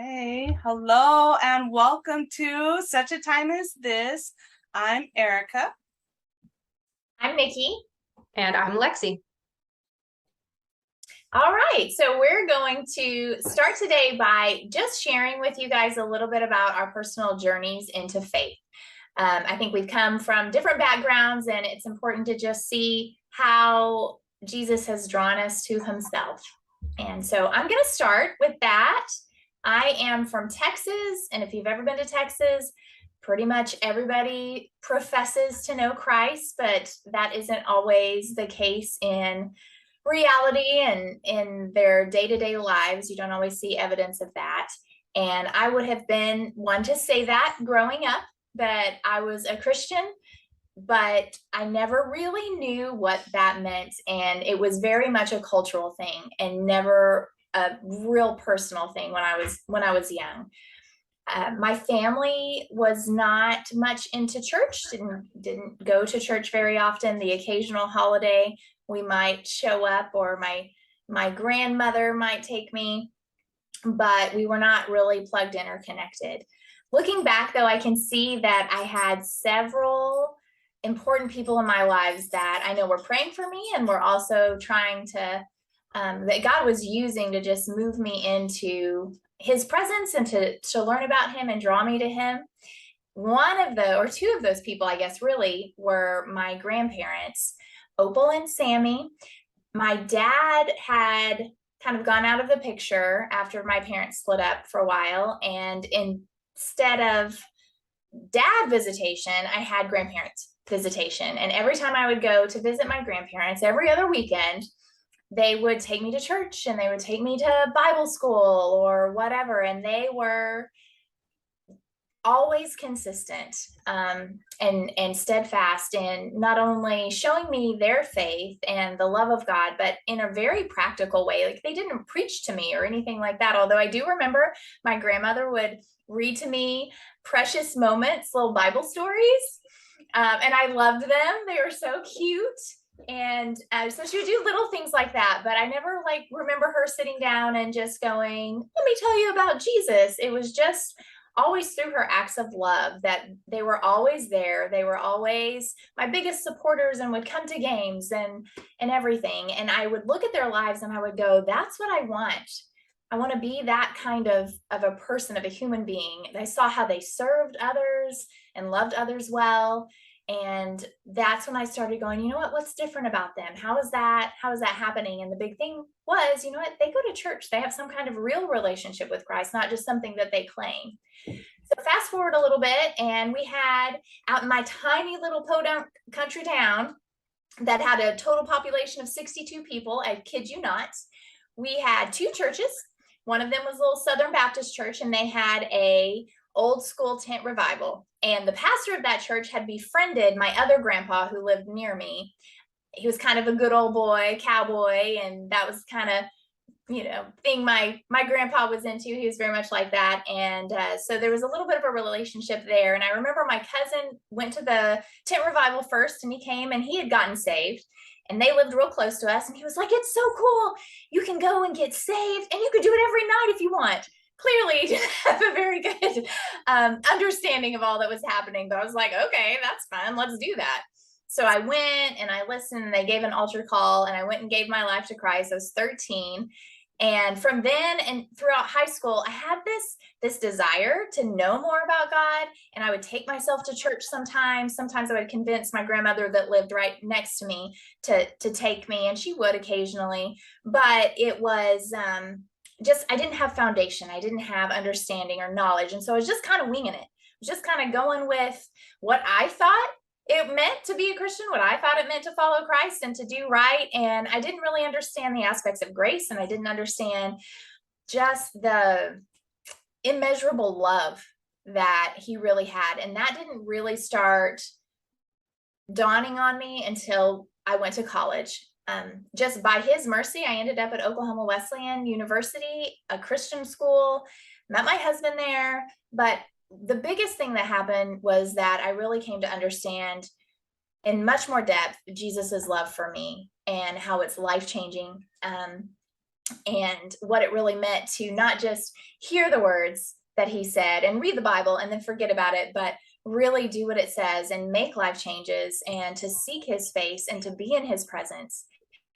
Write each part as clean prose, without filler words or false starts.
Hey, hello, and welcome to Such a Time as This. I'm Erica. I'm Nikki. And I'm Lexi. All right, so we're going to start today by just sharing with you guys a little bit about our personal journeys into faith. I think we've come from different backgrounds, and it's important to just see how Jesus has drawn us to himself. And so I'm going to start with that. I am from Texas, and if you've ever been to Texas, pretty much everybody professes to know Christ, but that isn't always the case in reality and in their day-to-day lives. You don't always see evidence of that. And I would have been one to say that growing up, that I was a Christian, but I never really knew what that meant. And it was very much a cultural thing and never a real personal thing when I was young. My family was not much into church, didn't go to church very often. The occasional holiday we might show up, or my grandmother might take me, but we were not really plugged in or connected. Looking back, though, I can see that I had several important people in my lives that I know were praying for me and were also trying to, that God was using to just move me into his presence and to learn about him and draw me to him. Two of those people, I guess, really were my grandparents, Opal and Sammy. My dad had kind of gone out of the picture after my parents split up for a while. And instead of dad visitation, I had grandparents visitation. And every time I would go to visit my grandparents, every other weekend, they would take me to church and they would take me to Bible school or whatever. And they were always consistent and steadfast in not only showing me their faith and the love of God, but in a very practical way. Like, they didn't preach to me or anything like that. Although I do remember my grandmother would read to me precious moments, little Bible stories. And I loved them. They were so cute. And so she would do little things like that, but I never remember her sitting down and just going, let me tell you about Jesus. It was just always through her acts of love that they were always there. They were always my biggest supporters and would come to games and everything. And I would look at their lives and I would go, that's what I want. I want to be that kind of a person, of a human being. And I saw how they served others and loved others well. And that's when I started going, you know what, what's different about them? How is that happening? And the big thing was, you know what, they go to church. They have some kind of real relationship with Christ, not just something that they claim. So fast forward a little bit, and we had out in my tiny little podunk country town that had a total population of 62 people. I kid you not. We had two churches. One of them was a little Southern Baptist church, and they had a old school tent revival. And the pastor of that church had befriended my other grandpa who lived near me. He was kind of a good old boy, cowboy, and that was kind of, thing my grandpa was into. He was very much like that. And so there was a little bit of a relationship there. And I remember my cousin went to the tent revival first, and he came and he had gotten saved. And they lived real close to us. And he was like, it's so cool. You can go and get saved, and you could do it every night if you want. Clearly didn't have a very good understanding of all that was happening. But I was like, okay, that's fun. Let's do that. So I went and I listened, and they gave an altar call, and I went and gave my life to Christ. I was 13. And from then and throughout high school, I had this desire to know more about God. And I would take myself to church sometimes. Sometimes I would convince my grandmother that lived right next to me to take me, and she would occasionally. But it was I didn't have foundation. I didn't have understanding or knowledge. And so I was just kind of winging it. I was just kind of going with what I thought it meant to be a Christian, what I thought it meant to follow Christ and to do right. And I didn't really understand the aspects of grace, and I didn't understand just the immeasurable love that he really had. And that didn't really start dawning on me until I went to college. Just by his mercy, I ended up at Oklahoma Wesleyan University, a Christian school, met my husband there. But the biggest thing that happened was that I really came to understand in much more depth Jesus's love for me and how it's life-changing. and what it really meant to not just hear the words that he said and read the Bible and then forget about it, but really do what it says and make life changes and to seek his face and to be in his presence.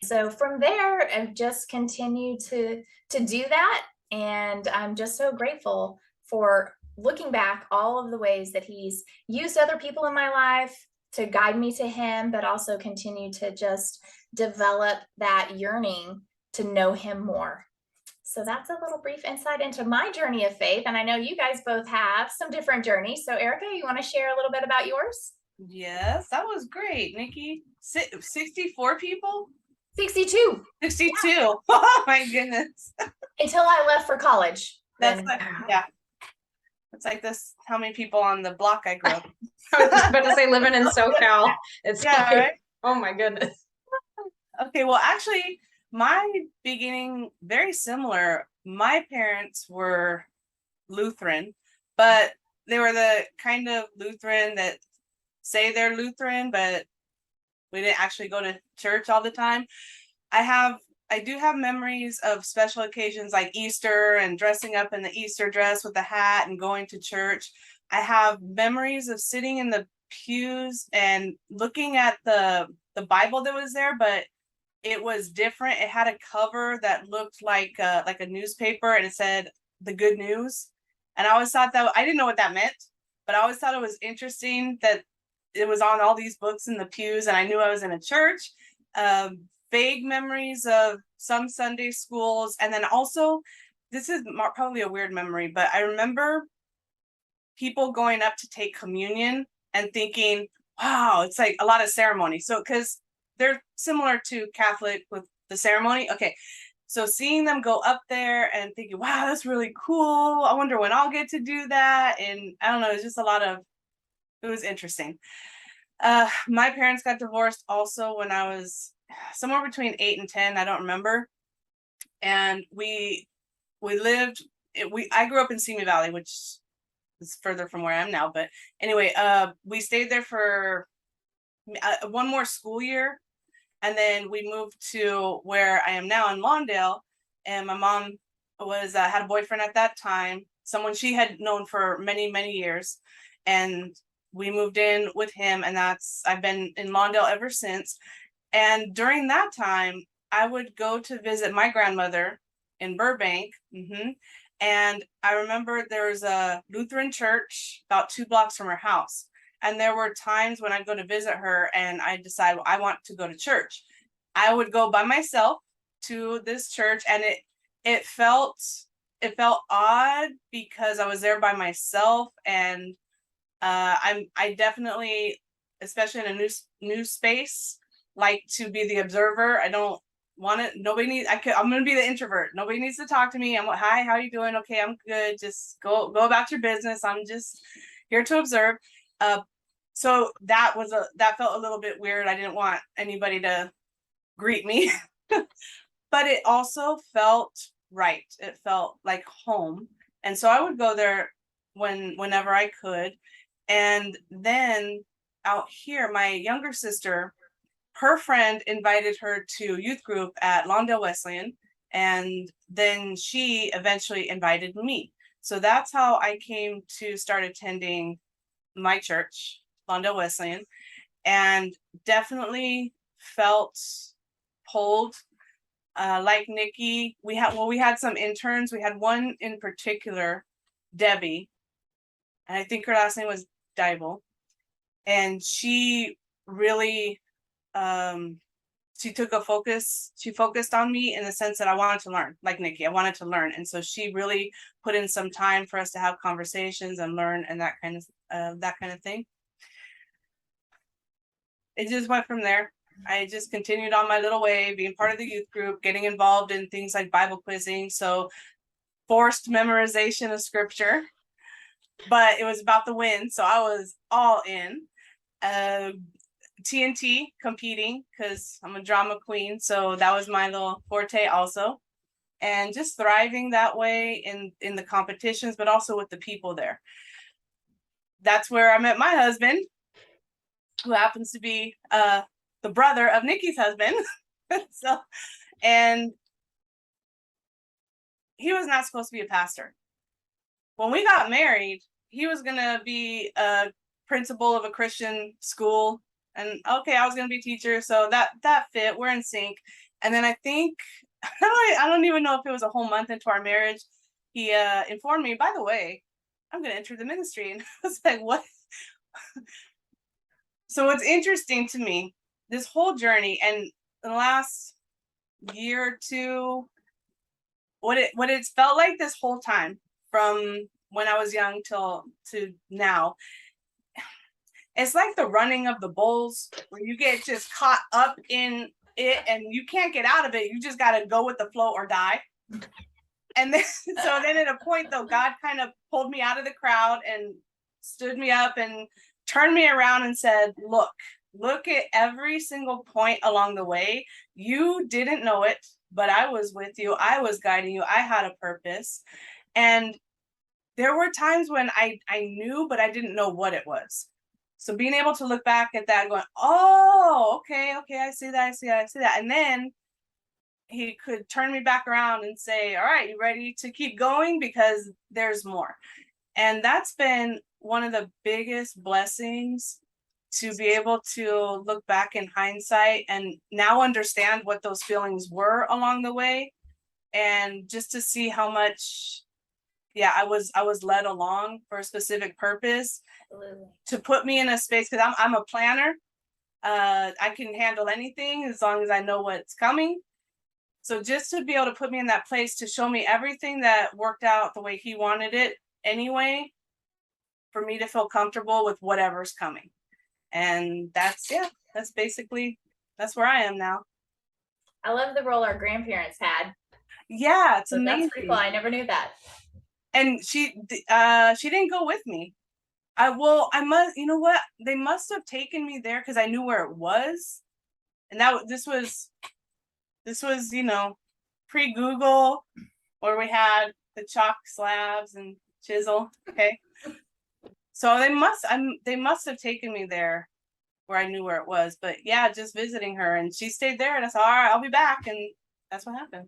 So from there, I've just continued to do that. And I'm just so grateful for looking back all of the ways that he's used other people in my life to guide me to him, but also continue to just develop that yearning to know him more. So that's a little brief insight into my journey of faith. And I know you guys both have some different journeys. So Erica, you want to share a little bit about yours? Yes, that was great, Nikki. 64 people? 62. 62. Yeah. Oh my goodness. Until I left for college. That's like, yeah. It's like this, how many people on the block I grew up. I was about to say living in SoCal. It's yeah, like, right? Oh my goodness. Okay, well, actually, my beginning, very similar. My parents were Lutheran, but they were the kind of Lutheran that say they're Lutheran, but we didn't actually go to church all the time. I do have memories of special occasions like Easter and dressing up in the Easter dress with the hat and going to church. I have memories of sitting in the pews and looking at the Bible that was there, but it was different. It had a cover that looked like a newspaper, and it said the good news. And I always thought that, I didn't know what that meant, but I always thought it was interesting that it was on all these books in the pews, and I knew I was in a church. Vague memories of some Sunday schools. And then also, this is probably a weird memory, but I remember people going up to take communion and thinking, wow, it's like a lot of ceremony. So, because they're similar to Catholic with the ceremony. Okay. So seeing them go up there and thinking, wow, that's really cool. I wonder when I'll get to do that. And I don't know, it's just it was interesting. My parents got divorced also when I was somewhere between 8 and 10. I don't remember. And I grew up in Simi Valley, which is further from where I am now. But anyway, we stayed there for one more school year. And then we moved to where I am now in Lawndale. And my mom had a boyfriend at that time, someone she had known for many, many years. And we moved in with him, and I've been in Lawndale ever since. And during that time, I would go to visit my grandmother in Burbank. And I remember there was a Lutheran church about 2 blocks from her house. And there were times when I'd go to visit her and I decide, well, I want to go to church. I would go by myself to this church, and it felt odd because I was there by myself. And I definitely, especially in a new space, like to be the observer. I don't want to, I'm going to be the introvert. Nobody needs to talk to me. Hi, how are you doing? Okay, I'm good. Just go about your business. I'm just here to observe. So that felt a little bit weird. I didn't want anybody to greet me, but it also felt right. It felt like home. And so I would go there whenever I could. And then out here, my younger sister, her friend invited her to youth group at Lawndale Wesleyan. And then she eventually invited me. So that's how I came to start attending my church, Lawndale Wesleyan, and definitely felt pulled. Like Nikki, we had some interns. We had one in particular, Debbie, and I think her last name was Dybel. And she really, she focused on me in the sense that I wanted to learn, like Nikki, I wanted to learn. And so she really put in some time for us to have conversations and learn and that kind of thing. It just went from there. I just continued on my little way, being part of the youth group, getting involved in things like Bible quizzing. So forced memorization of scripture, but it was about the win. So I was all in. TNT competing because I'm a drama queen. So that was my little forte also. And just thriving that way in the competitions, but also with the people there. That's where I met my husband, who happens to be the brother of Nikki's husband. And he was not supposed to be a pastor. When we got married, he was going to be a principal of a Christian school. And okay, I was going to be a teacher. So that fit. We're in sync. And then I think, I don't even know if it was a whole month into our marriage, he informed me, by the way, I'm going to enter the ministry. And I was like, what? So it's interesting to me, this whole journey, and the last year or two, what it's felt like this whole time, from when I was young to now, it's like the running of the bulls, where you get just caught up in it and you can't get out of it. You just got to go with the flow or die. And then, so then at a point though, God kind of pulled me out of the crowd and stood me up and turned me around and said, look at every single point along the way. You didn't know it, but I was with you. I was guiding you. I had a purpose. And there were times when I knew, but I didn't know what it was. So being able to look back at that going, oh, okay, I see that. And then he could turn me back around and say, all right, you ready to keep going? Because there's more. And that's been one of the biggest blessings, to be able to look back in hindsight and now understand what those feelings were along the way. And just to see how much, I was led along for a specific purpose. Absolutely. To put me in a space, because I'm a planner. I can handle anything as long as I know what's coming. So just to be able to put me in that place, to show me everything that worked out the way he wanted it anyway, for me to feel comfortable with whatever's coming. And that's basically, that's where I am now. I love the role our grandparents had. Yeah, it's amazing. That's pretty cool. I never knew that. And she didn't go with me. I must, you know what? They must have taken me there because I knew where it was. And this was, pre-Google, where we had the chalk slabs and chisel. Okay. So they must have taken me there where I knew where it was. But yeah, just visiting her, and she stayed there, and I said, all right, I'll be back. And that's what happened.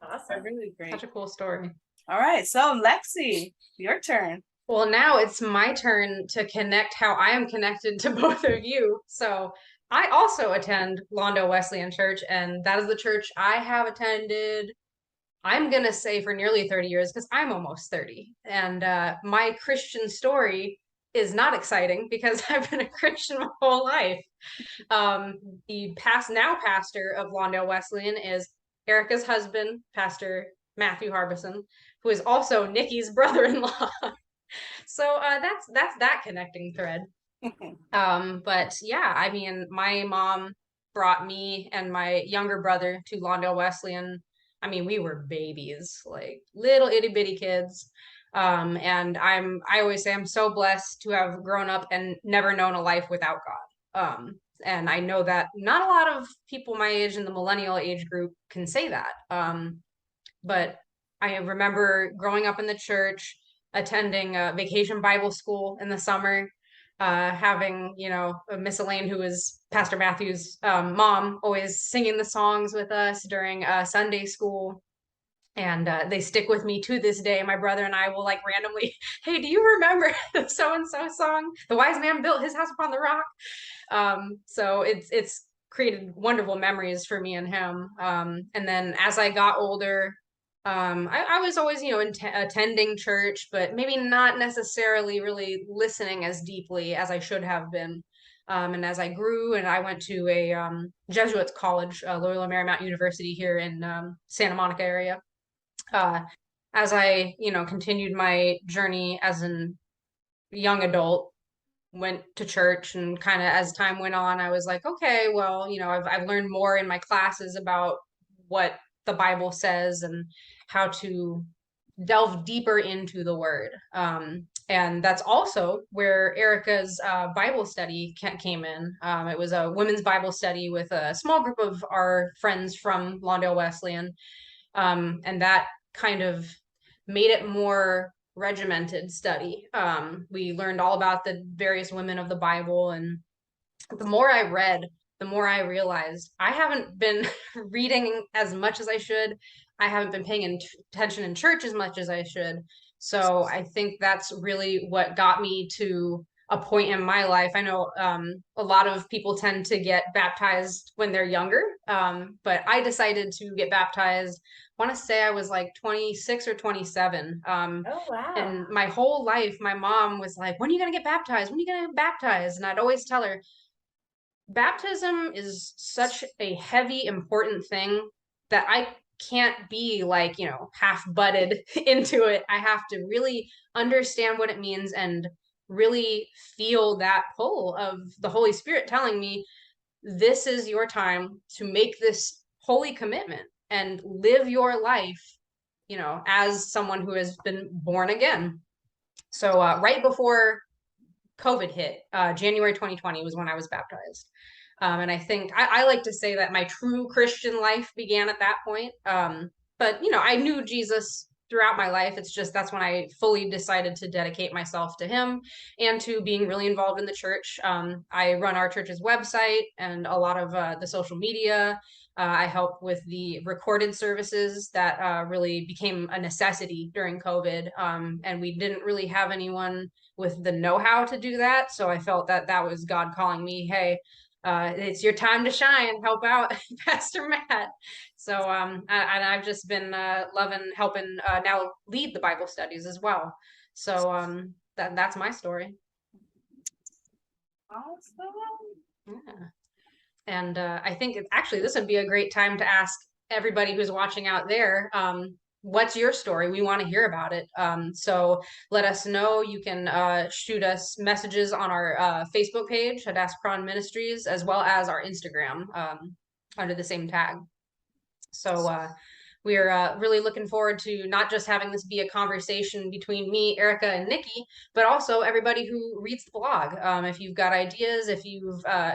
Awesome. Really great. Such a cool story. All right. So Lexi, your turn. Well, now it's my turn to connect how I am connected to both of you. So I also attend Lawndale Wesleyan Church, and that is the church I have attended, I'm going to say, for nearly 30 years, because I'm almost 30. And my Christian story is not exciting because I've been a Christian my whole life. The pastor of Lawndale Wesleyan is Erica's husband, Pastor Matthew Harbison, who is also Nikki's brother-in-law. So that's that connecting thread. But yeah, I mean, my mom brought me and my younger brother to Lawndale Wesleyan. I mean, we were babies, like little itty bitty kids. And I always say I'm so blessed to have grown up and never known a life without God. And I know that not a lot of people my age in the millennial age group can say that. But I remember growing up in the church, attending a vacation Bible school in the summer, having, Miss Elaine, who was Pastor Matthew's mom, always singing the songs with us during Sunday school. And they stick with me to this day. My brother and I will randomly, hey, do you remember the so-and-so song? The wise man built his house upon the rock. So it's created wonderful memories for me and him. And then as I got older, I was always, attending church, but maybe not necessarily really listening as deeply as I should have been. And as I grew, and I went to a Jesuits college, Loyola Marymount University here in Santa Monica area. As I, continued my journey as a young adult, went to church, and kind of as time went on, I was like, okay, well, I've learned more in my classes about what the Bible says and how to delve deeper into the word. And that's also where Erica's Bible study came in. It was a women's Bible study with a small group of our friends from Lawndale Wesleyan. And that kind of made it more regimented study. We learned all about the various women of the Bible. And the more I read the more I realized I haven't been reading as much as I should. I haven't been paying attention in church as much as I should. So I think that's really what got me to a point in my life. I know a lot of people tend to get baptized when they're younger, but I decided to get baptized. I want to say I was like 26 or 27. Oh, wow. And my whole life, my mom was like, "When are you going to get baptized? When are you going to get baptized?" And I'd always tell her, baptism is such a heavy, important thing that I can't be like, half butted into it. I have to really understand what it means and really feel that pull of the Holy Spirit telling me, this is your time to make this holy commitment and live your life, as someone who has been born again. So right before COVID hit, January 2020 was when I was baptized. And I think I like to say that my true Christian life began at that point. But, I knew Jesus throughout my life. It's just that's when I fully decided to dedicate myself to him and to being really involved in the church. I run our church's website and a lot of the social media. I help with the recorded services that really became a necessity during COVID. And we didn't really have anyone with the know-how to do that. So I felt that that was God calling me, hey, it's your time to shine, help out Pastor Matt. So and I've just been loving helping now lead the Bible studies as well. So that's my story. Awesome. Yeah. And I think actually this would be a great time to ask everybody who's watching out there, what's your story? We want to hear about it. So let us know. You can shoot us messages on our Facebook page, Hadassah Chron Ministries, as well as our Instagram under the same tag. So we're really looking forward to not just having this be a conversation between me, Erica, and Nikki, but also everybody who reads the blog. If you've got ideas, if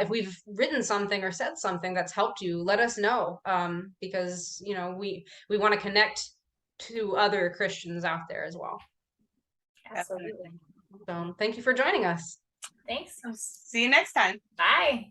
we've written something or said something that's helped you, let us know, because we want to connect to other Christians out there as well. Absolutely. So thank you for joining us. Thanks. See you next time. Bye.